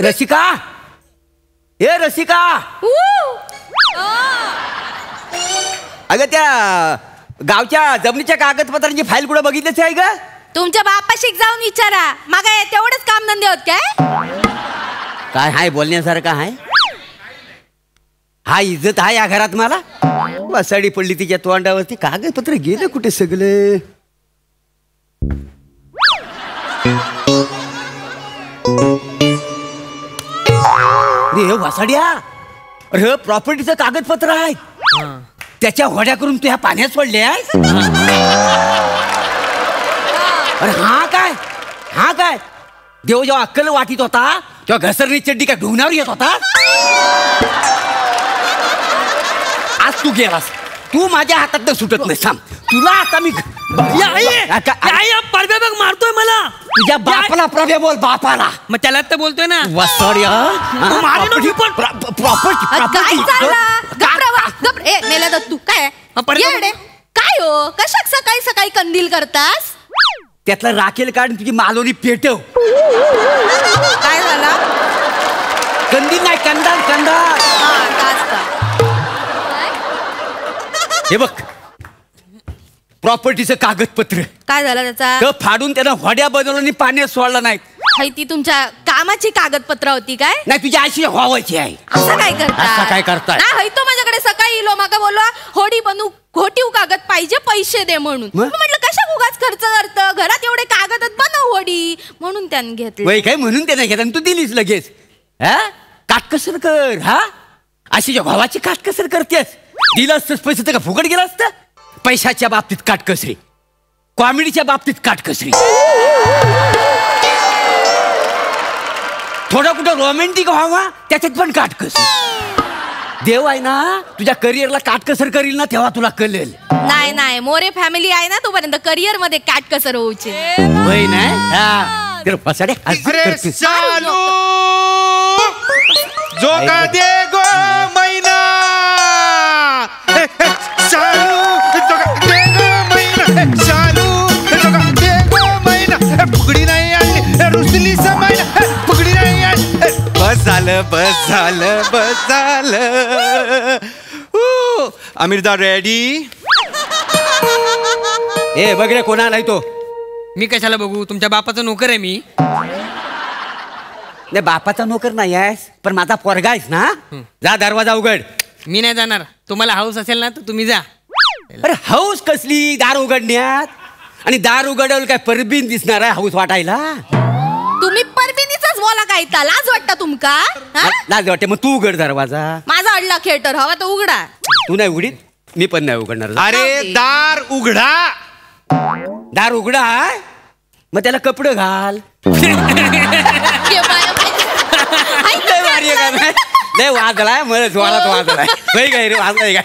रसिका, ए रसिका, अगं त्या गावच्या जमिनीच्या कागदपत्रांची फाईल कुठे बघितलीच आहे ग? तुमच्या बापाशी जाऊन विचारा. मग तेवढेच काम धंदे होत काय? काय हाय बोलण्यासारखं आहे? हा इज्जत आहे या घरात मला? वसाडी पडली तिच्या तोंडावरती. कागदपत्र गेलं कुठे सगळे? अरे वसाड्या, अरे प्रॉपर्टीचं कागदपत्र आहे. त्याच्या होड्या करून तू ह्या पाण्यात सोडले आहेस? अरे हा काय, हा काय? देव जेव्हा अक्कल वाटीत होता तेव्हा घसरणी चड्डी काय ढुंगणावर येत होता? आज तू गेलास, तू माझ्या हातात सुटत नाही. सांग तुला आता मी मारतोय मला. तुझ्या बापाला प्रभे बोल, बापाला. मग त्याला तर बोलतोय ना. मेला दत्तू काय काय हो? कशाक सकाळी सकाळी कंदील करतास? त्यातलं राखेल काढून तुझी मालोनी पेटव. काय झाला? कंदील नाही, कंदार, कंदार. हे बघ, प्रॉपर्टीचं कागदपत्र. काय झालं त्याचा? फाडून त्यानं होड्या बनवलं आणि पाण्यात सोडला नाही. ती तुमच्या कामाची कागदपत्र होती काय? नाही, तुझ्या अशी व्हावायची आहे. असं काय करता? असं काय करता? नाही, तो माझ्याकडे सकाळी इलो, माका बोलला होडी बनवू, घोटीव कागद पाहिजे, पैसे दे म्हणून. म्हटलं कशा उगाच खर्च करत, घरात एवढे कागद बनव होडी, म्हणून त्याने घेतलं. वय काय म्हणून त्याने घेतलं, तू दिलीस लगेच. हा, काटकसर कर. हा, अशी भावाची काटकसर करतेस. दिलं असतंच पैसे तर का फुकट गेलं असतं? पैशाच्या बाबतीत काटकसरी, कॉमेडीच्या बाबतीत काटकसरी, थोडं कुठं रोमॅन्टिक व्हावा त्याच्यात पण काटकसरी. देव आहे ना तुझ्या करिअरला काटकसर करील ना, तेव्हा तुला कळेल. नाही नाही, मोरे फॅमिली आहे ना, तोपर्यंत करिअर मध्ये काटकसर होऊची. वय नाही चालू जो का दे गो मैना, चालू जो का दे गो मैना, चालू जो का दे गो मैना, फुगडी नाही आणली रुसली समायना, फुगडी नाही आणली. बस झालं, बस झालं, बस झालं. आमिरदा रेडी? ए बघ रे, कोणा नाही तो. मी कशाला बघू? तुमच्या बापाचा नोकर आहे मी. नाही, बापाचा नोकर नाही आहेस, पण माझा पोरगा आहेस ना. जा, दरवाजा उघड. मी नाही जाणार. तुम्हाला हाऊस असेल ना तर तुम्ही जा. अरे हाऊस कसली दार उघडण्यात? आणि दार उघडवलं काय परबीन दिसणार आहे हाऊस वाटायला? तुम्ही परबिनीचाच बोला काय, लाज वाटतं तुमका? लाज वाटते, मग तू उघड दरवाजा. माझा अडला थिएटर हवा तर उघडा. तू नाही उघडीत, मी पण नाही उघडणार. अरे दार उघडा. दार उघडा, मग त्याला कपडे घाल. लय वाजलाय, मला जोरात वाजलाय. काय रे, वाजलाय काय?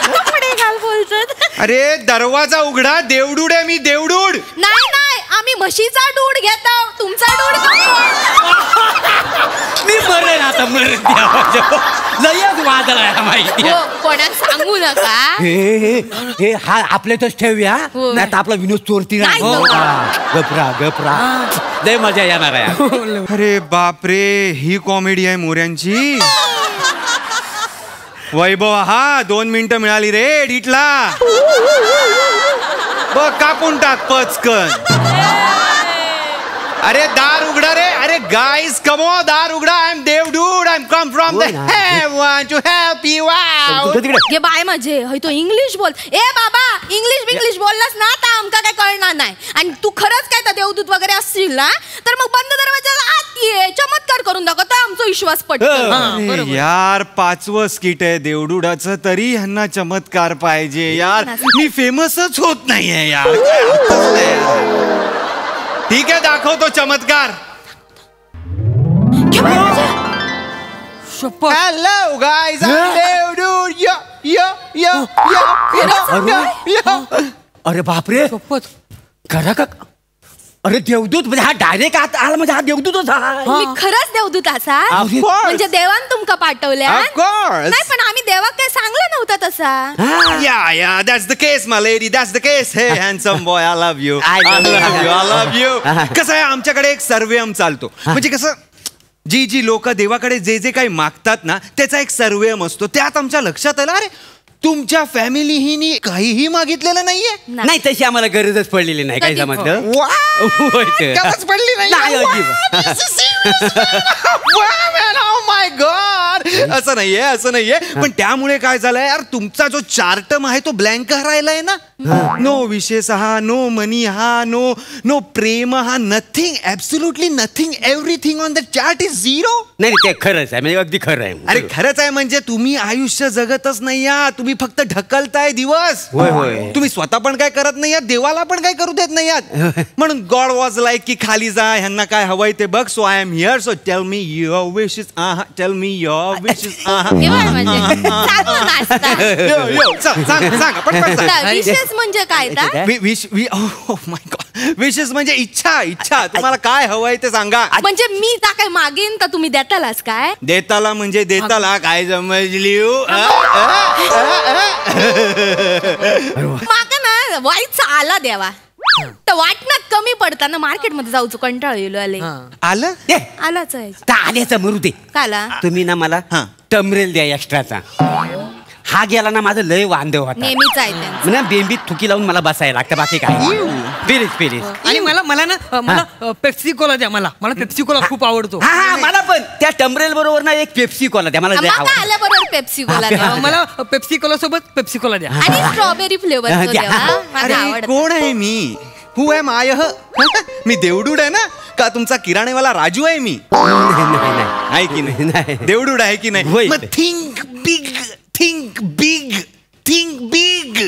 कपडे घाल बोलतात. अरे दरवाजा उघडा. देवडूड आहे मी, देवडूड. नाही नाही, आम्ही म्हशीचा दूध घेतो, तुमचा दूध मी मरेन आता, मरेन. लयच वाजलाय माहिती. कोणाक सांगू नका. हे हा आपल्यातच ठेवूया, नाही तर आपला विनोद चोरती नाही. गपरा गपरा, लय मजा येणार आहे. अरे बापरे, ही कॉमेडी आहे मोऱ्यांची. वैभव, हा 2 मिनिटं मिळाली रे एडिटला. बघ, कापून टाक पचकन. अरे दार उघडा रे. अरे गाइस कमो, दार उघडा. I am Devdude. I am come from the heaven to help you out. हे बाय माझे, हय तो इंग्लिश बोल. ए बाबा, इंग्लिश बोललास ना तर आमका काय कळणार नाही. आणि तू खरंच काय तर देवदूत वगैरे असशील ना, तर मग बंद दरवाजाला आत ये, चमत्कार करून दाखव, आमचा विश्वास पटतो. यार 5वं स्किट आहे देवडूडाचं, तरी ह्यांना चमत्कार पाहिजे यार. मी फेमसच होत नाहीये यार. ठीक आहे, दाखवतो चमत्कार. Hello guys, I am Devdude. Yo yo yo yo yo. अरे बापरे, खरं का? अरे देवदूत म्हणजे हा डायरेक्ट आला, म्हणजे हा देवदूतच आहे. मी खरंच देवदूत असा म्हणजे देवान तुमका पाठवल्या? नाही, पण आम्ही देवाक काय सांगलं नव्हतं तसा. Yeah that's the case my lady, that's the case. Hey handsome boy, I love you, I love you, I love you. कसं आहे, आमच्याकडे एक सर्वेम चालतो. म्हणजे कसं, जी जी लोक देवाकडे जे जे काही मागतात ना त्याचा एक सर्वे असतो. त्यात आमच्या लक्षात आलं अरे तुमच्या फॅमिलीही काहीही मागितलेलं नाहीये. नाही तशी आम्हाला गरजच पडलेली नाही. काय कधी? समजलं? Wow! गरज पडली नाही. नाही, अजिबात. माय गॉड असं नाहीये पण त्यामुळे काय झालंय यार तुमचा जो चार्टम आहे तो ब्लँक राहिलाय ना. नो विशेष हा, नो मनी हा, नो प्रेम हा, nothing, absolutely nothing. Everything on the chart is zero. नाही ते खरंच आहे म्हणजे अगदी खरं आहे. अरे खरंच आहे म्हणजे तुम्ही आयुष्य जगतच नाही या, तुम्ही फक्त ढकलताय दिवस. होय, होय. तुम्ही स्वतः पण काय करत नाही आहात, देवाला पण काय करू देत नाही आहात. म्हणून गॉड वॉज लाईक की खाली जा, ह्यांना काय हवंय ते बघ. So I am here, so tell me your wishes. Tell me your wishes. हे बघ म्हणजे चांगलं नाचता. सांग पटकन सांग. विशेष म्हणजे काय तर? माय गॉड विशेस म्हणजे इच्छा तुम्हाला काय हवंय ते सांगा. म्हणजे मी त्या काय मागेन तर तुम्ही देतालाच काय? देताला म्हणजे देताला काय समजली. माका ना वाईटचा आला द्यावा तर वाटण्यात कमी पडताना मार्केटमध्ये जाऊचं कंटाळ येलो आले. आलं दे आलाच आहे तर आल्याचं मरू दे. काला तुम्ही ना मला हा. टमरेल द्या एक्स्ट्राचा. हा गेला ना माझं लय वांदे होता. नेहमीच आहे त्यांचं. म्हणजे बेंबीत थुकी लावून मला बसायला लागतं बाकी काय. प्लीज आणि मला पेप्सी कोला द्या. मला पेप्सी कोला खूप आवडतो. हा मला पण त्या टमरेल बरोबर ना एक पेप्सी कोला द्या. मला लय माका आवडतं. आल्याबरोबर पेप्सी कोला द्यावा. मला पेप्सी कोला सोबत पेप्सी कोला द्या. आणि स्ट्रॉबेरी फ्लेवर द्या. द्यावा. मला अरे आवडतं. कोण आहे मी? Who M I? मी देवडूड आहे ना का तुमचा किराणेवाला राजू आहे मी? नाही. आहे की नाही? नाही. देवडूड आहे की नाही? होय. मग थिंक बिग.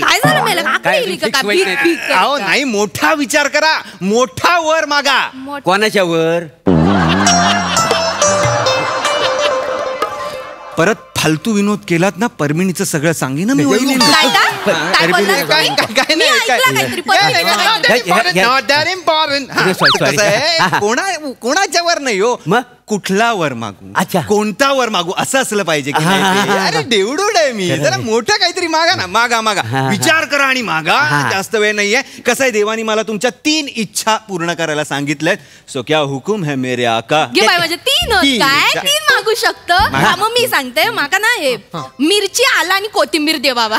काय झालं मला काका काय येईल का? fix व्हायचं नाही. भीक अहो नाही मोठा विचार करा, मोठा वर मागा. कोणाच्या वर? परत फालतू विनोद केलात ना परमिणीचं सगळं सांगेन ना मी. वहिनी. काय का? काय बोललास काय तुम्ही? काय मी ऐकलं काहीतरी परमिनीचं काहीतरी. Sorry. कोणाच्या वर नाही हो. मग? कुठला वर मागू, अच्छा. कोणता वर मागू असं असलं पाहिजे की नाही ते? अरे देवडूड आहे मी. जरा मोठं काहीतरी मागा ना. मागा विचार करा आणि मागा. जास्त वेळ नाहीये. कसं आहे देवानी मला तुमच्या 3 इच्छा पूर्ण करायला सांगितल्यात. सो क्या हुकुम है मेरे आका? घे बाय म्हणजे 3 काय 3 मागू शकतो. मग मी सांगते माका ना हे मिरची आला आणि कोथिंबीर दे बाबा.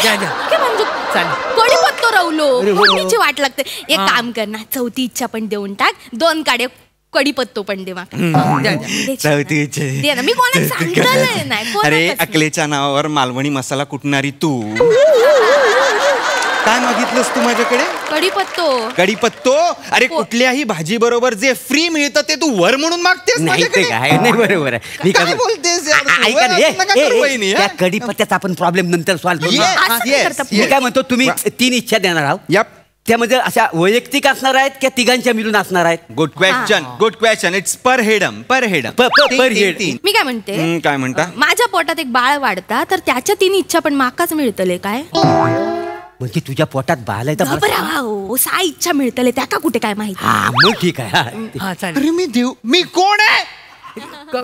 द्या. म्हणजे कढीपत्तो रवलो फोडणीची वाट लागते. एक काम कर ना 4थी इच्छा पण देऊन टाक. 2 काडे कढीपत्तो पण दे माका. चौथी इच्छा दे ना. मी कोणाला सांगतलंय नाही. अरे अकलेच्या नावावर मालवणी मसाला कुटणारी तू काय मागितलंस तू माझ्याकडे? कढीपत्तो. अरे कुठल्याही भाजी बरोबर जे फ्री मिळतं ते तू वर म्हणून मागतेस नाही ते माझ्याकडे? काय नाही बरोबर आहे. मी काय बोलतेस यार तू? ऐका ना, असं नका करू वहिनी, त्या हा? कढीपत्त्याचा आपण प्रॉब्लेम नंतर सॉल्व्ह करू. Yes, मी काय म्हणतो तुम्ही 3 इच्छा देणार आहोत. Yep. त्यामध्ये अशा वैयक्तिक असणार आहेत की तिघांच्या मिळून असणार आहेत? Good question. इट्स पर हेडम. per head. मी काय म्हणते काय म्हणता? माझ्या पोटात एक बाळ वाढता तर त्याच्या 3 इच्छा पण माकाच मिळतले काय? म्हणजे तुझ्या पोटात बाल आहे तर मला- घबरा हो 6 इच्छा मिळतले त्या का कुठे काय माहिती. हा मग ठीक आहे. हा चालेल. अरे मी कोण आहे?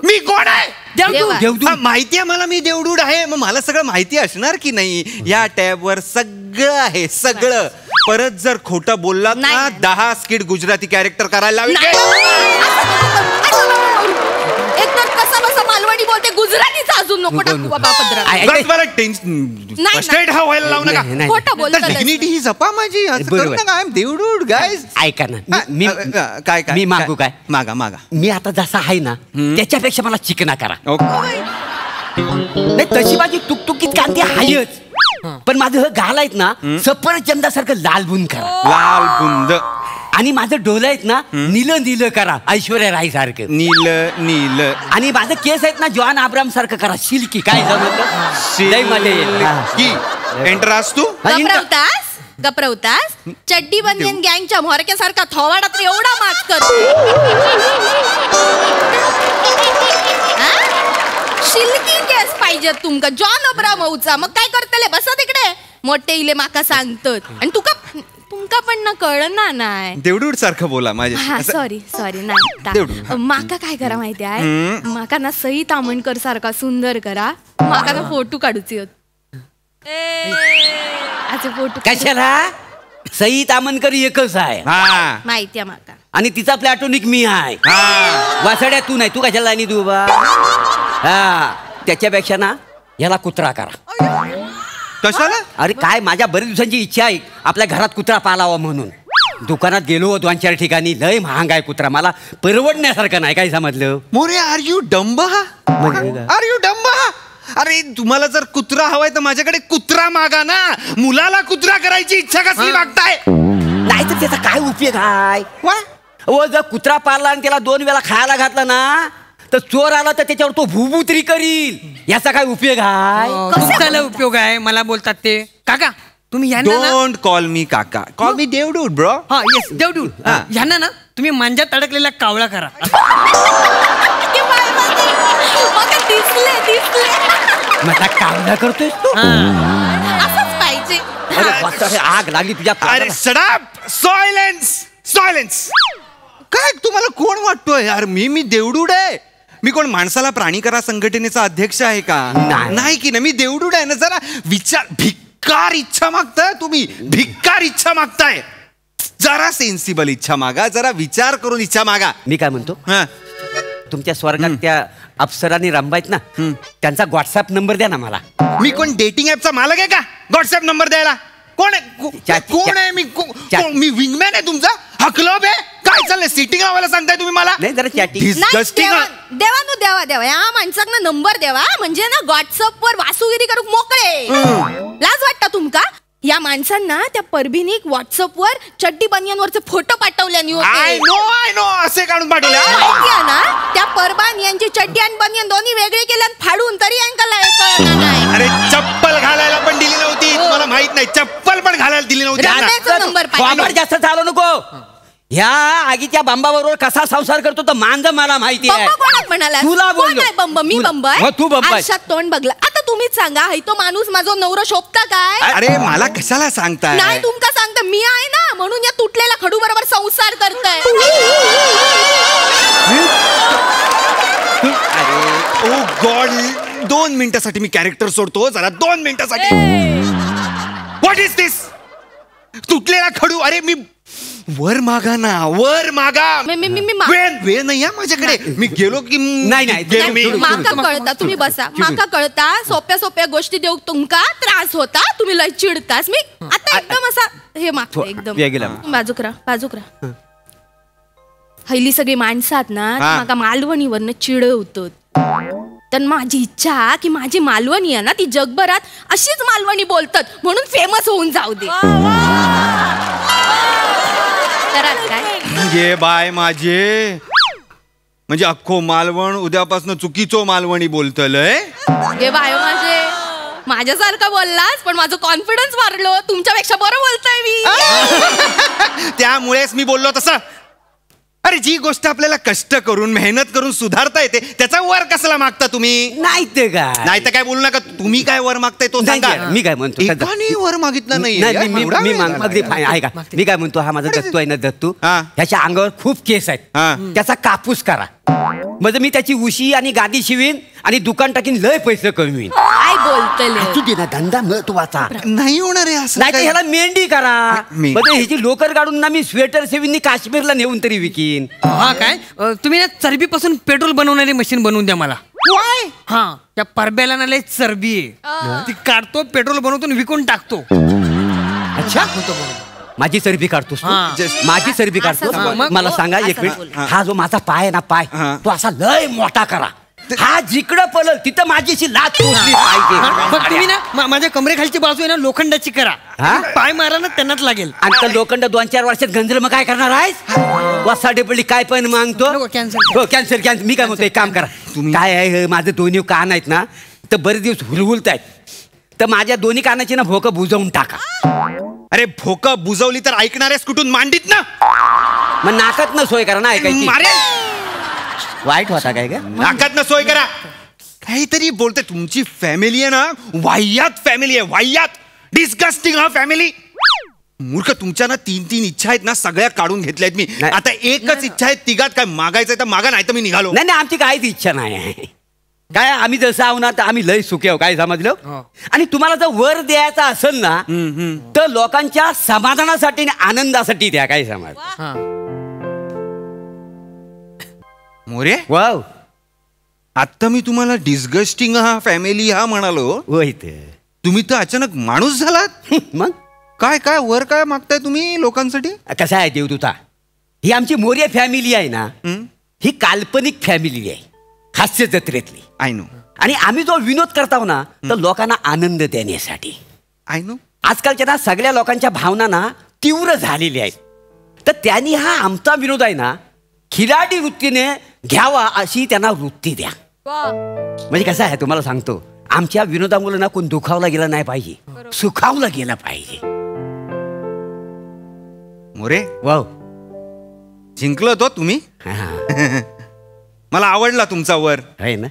मी कोण आहे? देवा. देवदूत. माहिती आहे मला मी देवडूड आहे. मग मला सगळं माहिती असणार की नाही? या टॅबवर सगळं आहे सगळं. परत जर खोटं बोललात ना नाही. 10 स्किट गुजराती कॅरेक्टर करायला लावेल. एक तर कसा बसा मालवणी बोलते गुजरातीचा अजून नको टाकू बाबा पदरात. नाही. नाही. स्ट्रेट हा व्हायला लावू नका. नाही, नाही. खोटं बोलतो डिग्निटी ही जपा माझी. असं करू बरोबर. नका. I am Devdude guys. ऐका ना मी काय मी मागू काय? मागा मी आता जसा आहे ना त्याच्यापेक्षा मला चिकना करा. ओके. नाही तशी माझी तुकतुकीत कांती आहेच पण माझं गाल आहेत ना सफरचंदासारखं लाल बुन करा. लाल बुंद. आणि माझं डोलं आहेत ना नीलं करा ऐश्वर्या राय सारखं. नील आणि माझं केस आहेत ना जॉन आब्राम सारखं करा सिल्की. काय जमलं मजा येईल. एंटरास तू गप्रवतास चड्डी बनियन गँगच्या म्होरक्यासारखा थोवाडात एवढा माच करतो. शिल्की केस पाहिजे तुमका जॉन अब्रामचा. मग काय करतले बसा तिकडे. मोठे इले माका सांगतात आणि तुमका पण ना कळना नाही. देवडूड सारखं बोला माझ्या. सॉरी नाही. माका काय करा माहिती आहे माका ना सई तामणकर सारखा सुंदर करा. माका ना फोटो काढूची होत. फोटो कशाला? सई तामणकर एकच आहे. हा माहिती आहे माका. आणि तिचा प्लॅटोनिक मी आहे. वासड्या तू नाही, तू कशाला आणि तू बा. हा त्याच्यापेक्षा ना ह्याला कुत्रा करा. कशाला? अरे काय, माझ्या बरेच दिवसांची इच्छा आहे आपल्या घरात कुत्रा पालावा म्हणून. दुकानात गेलो 2-4 ठिकाणी, लय महाग आहे कुत्रा, मला परवडण्यासारखं नाही. काय समजलं More, are you dumb? Are you dumb? अरे तुम्हाला जर कुत्रा हवाय तर माझ्याकडे कुत्रा मागा ना. मुलाला कुत्रा करायची इच्छा कसली मागताय? नाही तर त्याचा काय उपयोग आहे? ओ जर कुत्रा पाळला आणि त्याला 2 वेळा खायला घातला ना, तर चोर आला तर त्याच्यावर तो भूभुत्री करील. याचा काय उपयोग आहे? कशाला उपयोग आहे मला बोलतात ते. काका तुम्ही यांना ना, डोंट कॉल मी काका, कॉल मी देवडूड ब्रो. हा येस देवडूड. यांना ना तुम्ही मांजात अडकलेला कावळा करा. मला कावला करतोय तू? असंच पाहिजे. अरे वाचा, आग लागली तुझ्या अरे तोंडाला. Shut silence silence. काय तुम्हाला कोण वाटतोय यार? मी देवडूड आहे. मी कोण माणसाला प्राणी करा संघटनेचा अध्यक्ष आहे का? नाही की नाही, मी देवडूड आहे ना. जरा विचार, भिक्कार इच्छा मागताय तुम्ही, भिक्कार इच्छा मागताय. जरा सेन्सिबल इच्छा मागा, जरा विचार करून इच्छा मागा. मी काय म्हणतो, हा, तुमच्या स्वर्गात त्या अप्सरांनी रंबायत ना, त्यांचा व्हॉट्सअप नंबर द्या ना मला. मी कोण डेटिंग ऍपचा मालक आहे का व्हॉट्सअप नंबर द्यायला? कोण आहे? कोण आहे मी? मी विंगमॅन आहे तुमचा? हा क्लब आहे? काय चाललंय? सिटिंग लावायला सांगताय तुम्ही मला? नाही जरा चॅटिंग. देवा या माणसांना नंबर देवा, म्हणजे ना व्हॉट्सअप वर वासुगिरी करू मोकळे. लाज वाटता तुमका? या माणसांना त्या परभीनीक व्हॉट्सअप वर चड्डी बनियांवरचे फोटो पाठवल्यानी होते. आय नो असे काढून पाठवले. माहितीये ना, त्या परबान यांची चड्डी आणि बनियन दोन्ही वेगळे केले आणि फाडून, तरी यांका कळलं नाही. अरे चप्पल घालायला पण दिली नव्हती. तुम्हाला माहित नाही, चप्पल पण घालायला दिली नव्हती. राहण्याचा नंबर वापर पाहिजे. जास्त चालू नको. ह्या आगीच्या बंबाबरोबर कसा संसार करतो तर मांज मला माहिती आहे. बंब कोणात म्हणाला? तुला कोण बोललो. आहे बंब? मी बंब आहे? हो, तू बंब आहे. आरशात तोंड बघला. आता तुम्हीच सांगा, हाय तो माणूस माझा नवरा शोभता काय? अरे मला कशाला सांगताय? नाही तुमका सांगता, मी आहे ना म्हणून या तुटलेल्या खडू बरोबर संसार करताय. अरे ओ गॉड, 2 मिनिटासाठी मी कॅरेक्टर सोडतो. जरा 2 मिनिटासाठी. व्हॉट इज दिस? तुटलेला खडू? अरे मी वर मागा ना, वर मागा. वेळ नाही माझ्याकडे. मी गेलो की नाही. माका कळता, तुम्ही बसा. माका कळता, सोप्या गोष्टी देऊ तुमका त्रास होता, तुम्ही लय चिडतास. मी आता एकदम असा हे मागतो, एकदम बाजूकरा. हल्ली सगळी माणसं आहेत ना, माका मालवणीवरनं चिडवतात. तर माझी इच्छा की माझी मालवणी आहे ना, ती जगभरात अशीच मालवणी बोलतात म्हणून फेमस होऊन जाऊ दे. ये बाय माझे, म्हणजे अख्खो मालवण उद्यापासून चुकीचो मालवणी बोलतलय. हे बाय माझे, माझ्यासारखं बोललास पण माझं कॉन्फिडन्स वाढलो. तुमच्यापेक्षा बरं बोलताय मी. त्यामुळेच मी बोललो तसं. अरे जी गोष्ट आपल्याला कष्ट करून मेहनत करून सुधारता येते त्याचा वर कसला मागता तुम्ही? नाही ते काय, नाही तर काय बोलू नका. तुम्ही काय वर मागताय तो सांगा. मी काय म्हणतो, एकाने वर मागितलं नाही. मी काय म्हणतो, हा माझा दत्तू आहे ना, दत्तू, हा. ह्याच्या अंगावर खूप केस आहेत. त्याचा कापूस करा, म्हणजे मी त्याची उशी आणि गादी शिवीन आणि दुकान टाकीन, लय पैसे कमवीन. काय बोलतले? तू दे ना, धंदा महत्वाचा नाही होणार आहे असं. नाही तर ह्याला मेंढी करा, म्हणजे ह्याची लोकर काढून ना मी स्वेटर शिवीन काश्मीरला नेऊन तरी विकीन. हा काय, तुम्ही ना चरबीपासून पेट्रोल बनवणारी मशीन बनवून द्या मला. हा, त्या परब्याला ना लय चरबी आहे, ती काढतो, पेट्रोल बनवतो, विकून टाकतो. अच्छा, माझी चरबी काढतोस तू? माझी चरबी काढतो. मला सांगा एक मिनिट, हा जो माझा पाय आहे ना, पाय तो असा लय मोठा करा. हा जिकडं पळल तिथं माझीशी लात पोचली पाहिजे. तुम्ही ना माझ्या कमरेखालची बाजू आहे ना लोखंडाची करा, पाय मारा ना त्यांनाच लागेल. आणि तर लोखंड 2-4 वर्षात गंजल, मग काय करणार आहेस? वसाडे पडली काय पण मागतो. कॅन्सर. मी काय म्हणतो, एक काम करा. काय आहे, माझे दोन्ही कान आहेत ना, तर बरेच दिवस हुलहुलत आहेत, तर माझ्या दोन्ही कानाची ना भोकं बुजवून टाका. अरे भोकं बुजवली तर ऐकणारेस कुठून? मांडीत ना. मग नाकात न सोय करा ना ऐकायची. वाईट होता काय का? नाकात न सोय करा. काहीतरी बोलते. तुमची फॅमिली आहे ना, वाह्यात फॅमिली आहे, वाह्यात. डिस्गस्टिंग हा फॅमिली. मूर्ख, तुमच्या ना 3 इच्छा आहेत ना, सगळ्या काढून घेतल्यात मी. आता एकच इच्छा आहे, तिघात काय मागायचंय तर मागा, नाही तर मी निघालो. नाही, आमची काहीच इच्छा नाही आहे. काय आम्ही जसं आहो ना, तर आम्ही लय सुखी आहो. काय समजलं? आणि तुम्हाला जर वर द्यायचा असेल ना, तर लोकांच्या समाधानासाठी आणि आनंदासाठी द्या. काय समज? मोरे वाव आता मी तुम्हाला डिस्गस्टिंग हा फॅमिली हा म्हणालो. होय तुम्ही तर अचानक माणूस झालात. मग काय काय वर काय मागताय तुम्ही लोकांसाठी? कसं आहे देवदूता, ही आमची मोर्य फॅमिली आहे ना, ही काल्पनिक फॅमिली आहे, हास्य जत्रेतली. I know. आणि आम्ही जो विनोद करताव ना तर लोकांना आनंद देण्यासाठी. I know. आजकालच्या ना सगळ्या लोकांच्या भावना ना तीव्र झालेल्या आहेत. तर त्यांनी हा आमचा विनोद आहे ना खिलाडी वृत्तीने घ्यावा अशी त्यांना वृत्ती द्या. म्हणजे कसं आहे तुम्हाला सांगतो, आमच्या विनोदामुळे ना कोण दुखावला गेला नाही पाहिजे, सुखावला गेला पाहिजे. मोरे वाव जिंकलो तो तुम्ही. मला आवडला तुमचा वर. आहे ना.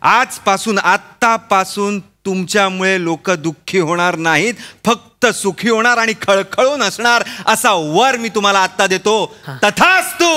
आजपासून आत्तापासून तुमच्यामुळे लोक दुःखी होणार नाहीत, फक्त सुखी होणार आणि खळखळून असणार असा वर मी तुम्हाला आत्ता देतो. तथास्तु.